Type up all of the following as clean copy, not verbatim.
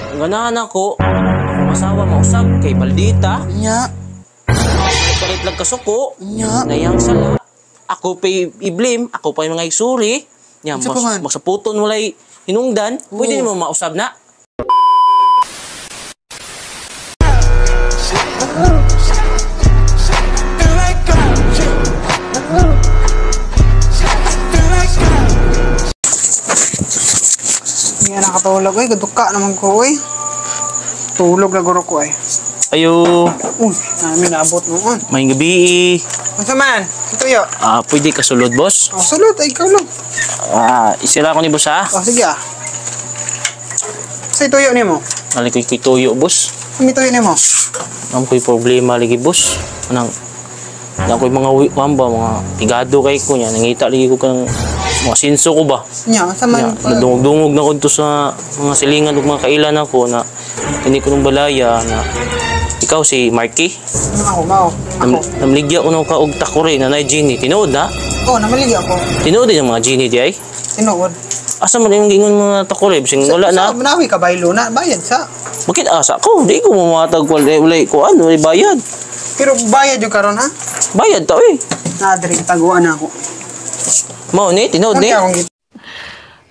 Ganahan ako, akong asawa mausab kay maldita. Nya. Kalit lang kasuko. Nya. Nayang sala. Ako pa i-blame, ako pa yung mga isuri. Nya, Isa pa man. magsaputon walay hinungdan. Pwede Oo. mo mausab na. Hindi na nakatulog eh. Gaduka naman ko eh. Tulog na guro ko eh. Ayo, Uy, namin naabot mo on. may gabi. Masa man? Ito yo. Pwede ka sulod, boss. Oh, sulot ay ikaw lang. Isira ko ni boss ha. Oh, sige ah. Sa ituyo ni mo. Nalik ko'y tuyo, boss. Kami tuyo ni mo. Ang ko'y problema lagi, boss. Anang, na ko'y mga wamba, mga tigado kay ko niya. Nangita lagi ko kang mga sinso ko ba. Nya, sa man. Nadungog-dungog na ko to sa mga silingan ug mga kailan ako na hindi ko nung balaya na ikaw si Marky. Ako, mao. Ako. Namligya ko na ka og takore na nay Genie. Tinuod na? Oh, namaligi ako. Tinuod din yung mga Genie di ay? Tinuod. Asa man yung gingon mga takore? Bising wala na. Sa manawi ka baylo na. Bayad sa. Bakit asa ko? Di ko mamatag wala ko ano, bayad. Pero bayad yung karon ha? Bayad ta eh. Nadiri, taguan na ako. Mao ni, tinuod ni. Ano akong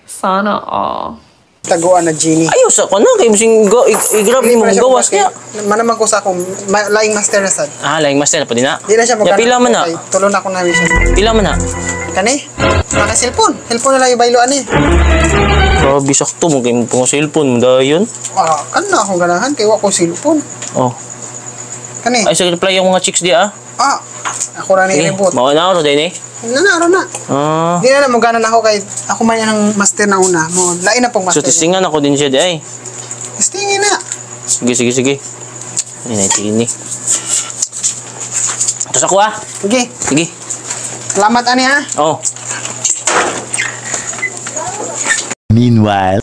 Sana all. taguan na Genie. Ayos ako na kay bising i-grab ni mo gawas niya. Manaman ko sa akong laing master na sad. Laing master na pa din na. Di na siya Ya, pila man na? Tulon ako na siya. Pila man na? Kani? Naka cellphone. Cellphone na lang yung bayloan eh. Grabe sakto mo kay mo pang cellphone mo dayon. Kan na akong ganahan kay wa ko cellphone. Oh. Kani? Ay sa reply yung mga chicks di ah. Ako na ni reboot. Mao na ro din eh. Nanaro na. Di na mo ganan ako kay ako man yan ang master na una. Mo lain na pong So master. tisingan ako din siya di ay. Testingin na. Sige. Ay na tini. Tapos ako ah. Okay. Sige. Salamat ani ha. Oh. Meanwhile,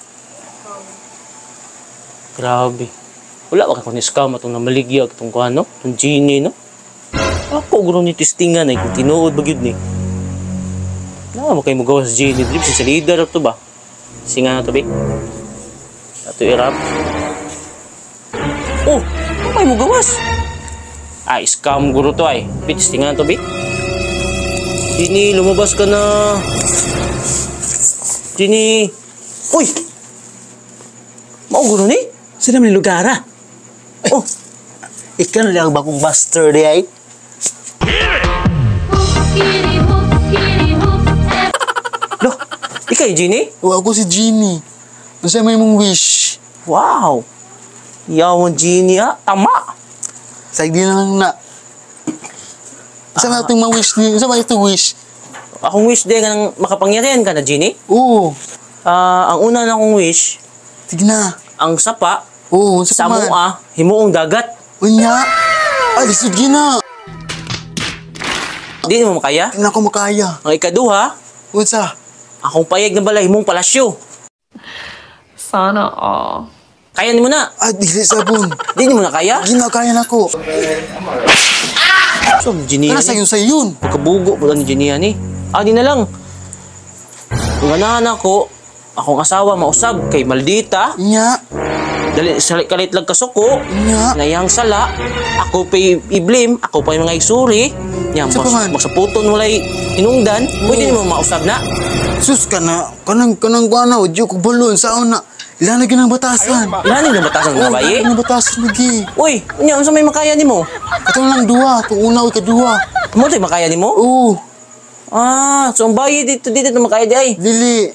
Grabe. Wala ba ka ni scam atong namaligya atong kuano? Ang Genie no? Ako guro ni testingan ay kung tinuod ba gyud ni. Na mo kay mo gawas Genie drip sa leader to ba? Singa na to be. Ato irap. Oh, may mo gawas. Scam guro to ay. Testingan na to be. Genie, lumabas ka na. Genie. Uy! Mao guro ni? sila man lugar ah. Oh, Ikaw na lang bagong master di ay. lo, ikay Genie? O ako si Genie. Basta may mong wish. Wow! Yawan Genie ha? Tama! Sa di na lang na. Isa na itong ma-wish ni. Isa ba itong wish? Akong wish din nga makapangyarihan ka na, Genie. Oo. Ang una na akong wish, Sige na. ang sapa, Oo. sa Sa man. mua, himuong dagat. Unya. Ay, sige na. Di mo makaya. Hindi na ako makaya. Ang ikaduha, Unsa? akong payag na balay, himong palasyo. Sana all. Kaya ni mo na. Ah, dili sabon. Di mo na kaya. Ginakaya na ko. So, Genie Ano ni. sa yun? Pagkabugo po ni Genie ni. Di na lang. Ganahan ako, akong asawa mausab kay maldita. Nya. Dali, kalit lang kasuko. Nya. Nayang sala, ako pa i-blame, ako pa yung mga isuri. Yan, Isa pa man. magsaputon walay hinungdan. Pwede mo mausab na. Sus ka na. Kanang kuana. Diyo ko balon. Saan na? Ilan na ginang batasan. Ilan yung batasan ng babae? Ilan na batasan lagi. Uy, ano sa may makaya ni mo? Katong lang dua. Itong una o ikadua. Mo tayo makaya ni mo? Oo. So ang bayi dito makaya di ay. Dili.